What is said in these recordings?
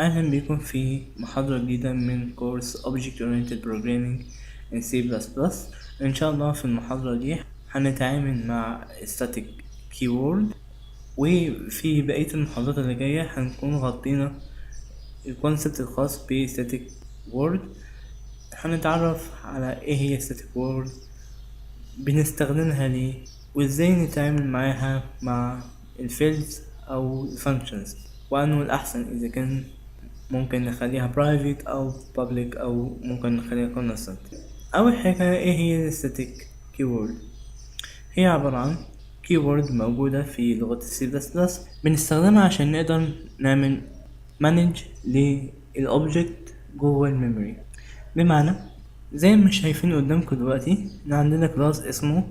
أهلا بكم في محاضرة جديدة من كورس Object Oriented Programming in C++. إن شاء الله في المحاضرة دي هنتعامل مع Static Keyword، وفي بقية المحاضرات اللي جاية هنكون غطينا الكونسبت الخاص ب Static Word. هنتعرف على ايه هي Static Word، بنستخدمها ليه، وازاي نتعامل معاها مع الفيلدز او الفانكشنز، وانه الاحسن اذا كان ممكن نخليها private او public او ممكن نخليها constant. اول حاجة ايه هي static keyword؟ هي عبارة عن keyword موجودة في لغة C++، بنستخدمها عشان نقدر نعمل manage للobject جوه الميموري. بمعنى زي ما شايفين قدامكم دلوقتي ان عندنا كلاس اسمه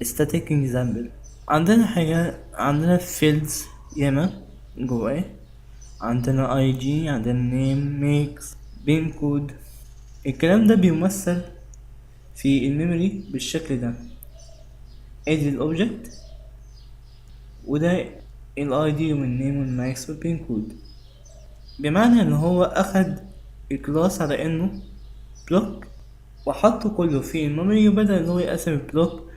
static example. عندنا fields ياما جواه، عندنا IG، عندنا name، makes، بين كود. الكلام ده بيمثل في الميموري بالشكل ده، ادي الاوبجكت وده الاي دي والنيم والماكس والبين كود. بمعنى ان هو اخد الكلاس على انه بلوك وحطه كله في الميموري، وبدأ ان هو يقسم البلوك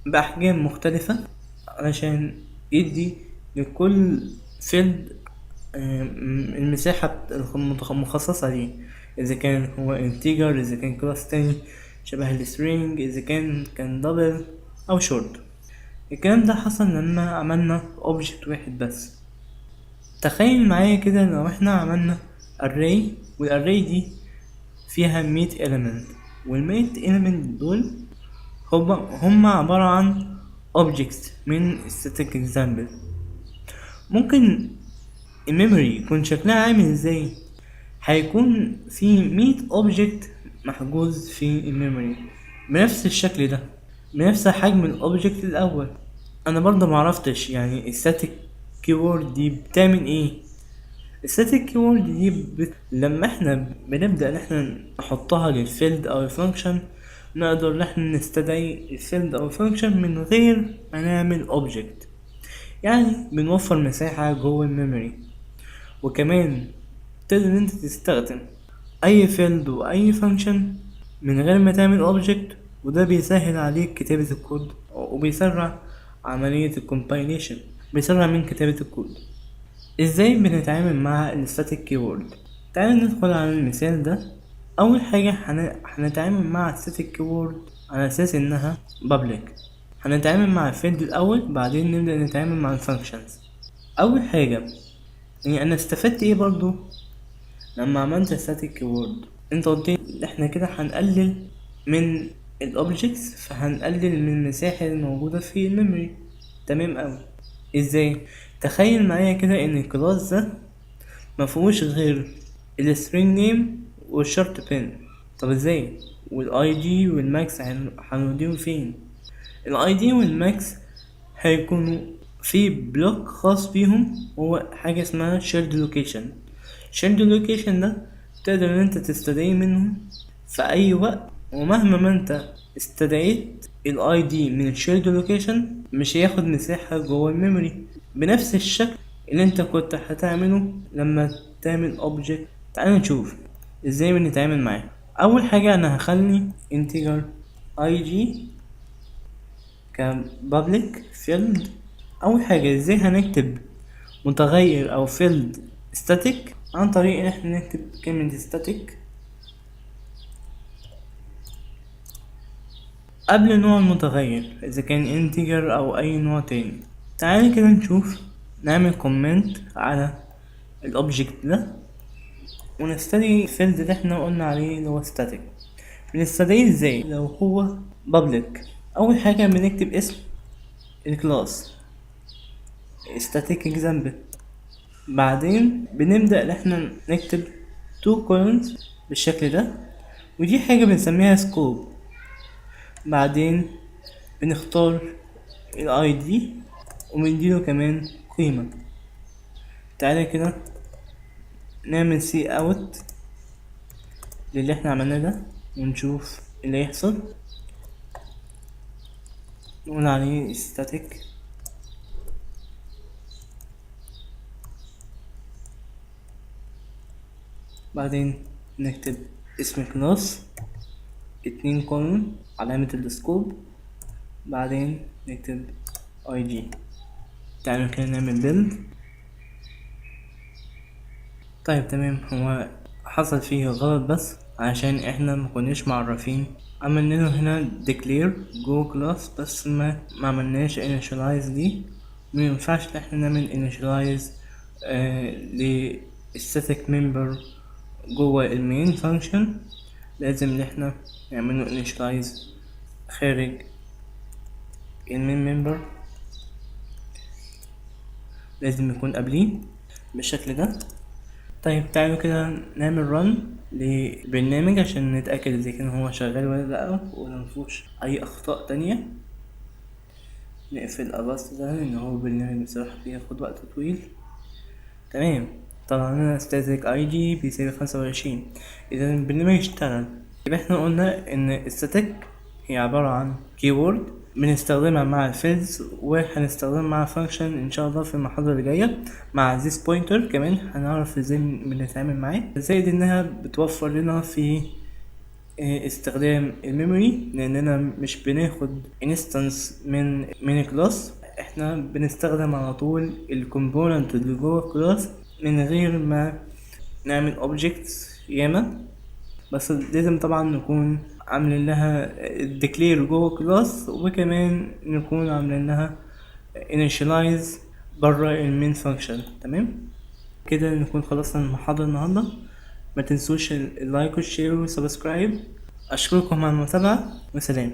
باحجام مختلفة علشان يدي لكل فيلد المساحة المخصصة ليه، إذا كان هو integer، إذا كان كلاس تاني شبه السترينج، إذا كان دبل أو شورت. الكلام ده حصل لما عملنا object واحد بس. تخيل معايا كده لو احنا عملنا array، والarray دي فيها 100 element، وال100 element دول هما عبارة عن objects من static example. ممكن الميموري يكون شكلها عامل ازاي؟ هيكون في 100 اوبجكت محجوز في الميموري بنفس الشكل ده، بنفس حجم الاوبجكت الاول. انا برضه معرفتش يعني الستاتيك كيورد دي بتعمل ايه. الستاتيك كيورد دي لما احنا بنبدأ ان احنا نحطها للفيلد او الفانكشن، نقدر ان احنا نستدعي الفيلد او الفانكشن من غير ما نعمل اوبجكت. يعني بنوفر مساحة جوه الميموري، وكمان تقدر ان انت تستخدم اي فيلد واي فانكشن من غير ما تعمل اوبجكت، وده بيسهل عليك كتابة الكود وبيسرع عملية الكومبايليشن، بيسرع من كتابة الكود. ازاي بنتعامل مع الستاتيك كيورد؟ تعال ندخل على المثال ده. اول حاجة هنتعامل مع الستاتيك كيورد على اساس انها public. هنتعامل مع الفيلد الاول، بعدين نبدأ نتعامل مع الفانكشنز. اول حاجة يعني انا استفدت ايه برضو لما عملت static keyword؟ انت قلت لي احنا كده هنقلل من الاوبجكتس، فهنقلل من المساحة الموجودة في الميموري. تمام اوي. ازاي؟ تخيل معايا كده ان الكلاس ده مفهوش غير السترينج نيم والشرط بين. طب ازاي؟ والاي دي والماكس هنوديهم فين؟ الاي دي والماكس هيكونوا في بلوك خاص بيهم، هو حاجة اسمها shared location. shared location ده تقدر ان انت تستدعي منه في اي وقت، ومهما ما انت استدعيت الاي دي من الشيرد لوكيشن مش هياخد مساحة جوه الميموري بنفس الشكل اللي انت كنت هتعمله لما تعمل اوبجكت. تعال نشوف ازاي بنتعامل معاه. اول حاجة انا هخلي integer ig كبابليك فيلد. اول حاجة ازاي هنكتب متغير او فيلد static؟ عن طريق ان احنا نكتب كلمة static قبل نوع المتغير، اذا كان integer او اي نوع تاني. تعالى كده نشوف، نعمل كومنت على الاوبجكت ده ونستدعي الفيلد اللي احنا قلنا عليه اللي هو static. بنستدعيه ازاي لو هو public؟ اول حاجة بنكتب اسم الكلاس static example، بعدين بنبدأ ان احنا نكتب two columns بالشكل ده، ودي حاجة بنسميها scope. بعدين بنختار الاي دي وبنديله كمان قيمة. تعالى كده نعمل سي اوت للي احنا عملناه ده ونشوف اللي يحصل. نقول عليه static بعدين نكتب اسم كلاس 2 كولون علامة السكوب، بعدين نكتب ID. تعالوا كده نعمل بيلد. طيب تمام، هو حصل فيه غلط بس عشان احنا مكناش معرفين. عملنا له هنا declare جو كلاس بس ما عملناش initialize دي. مينفعش ان احنا نعمل initialize ل static member جوه المين فانكشن، لازم ان احنا نعمله initialize خارج المين member، لازم يكون قبليه بالشكل ده. طيب تعالوا كده نعمل run لبرنامج عشان نتأكد اذا كان هو شغال ولا لأ ولا مفيهوش اي اخطاء تانية. نقفل الاباست ده لان هو برنامج بصراحة بياخد وقت طويل. تمام، طلع لنا static ID بيساوي 25، اذا البرنامج اشتغل. يبقى احنا قلنا ان static هي عبارة عن keyword بنستخدمها مع الفيلدز، وهنستخدمها مع function ان شاء الله في المحاضرة اللي جاية. مع this pointer كمان هنعرف ازاي بنتعامل معاه، زائد انها بتوفر لنا في استخدام الميموري، لاننا مش بناخد instance من كلاس، احنا بنستخدم على طول الكومبوننت اللي جوه كلاس من غير ما نعمل objects ياما. بس لازم طبعا نكون عاملين لها declare جوه كلاس، وكمان نكون عاملين لها initialize برا المين فانكشن. تمام كده نكون خلصنا المحاضرة النهاردة. ما تنسوش اللايك والشير والسبسكرايب. اشكركم على المتابعة وسلام.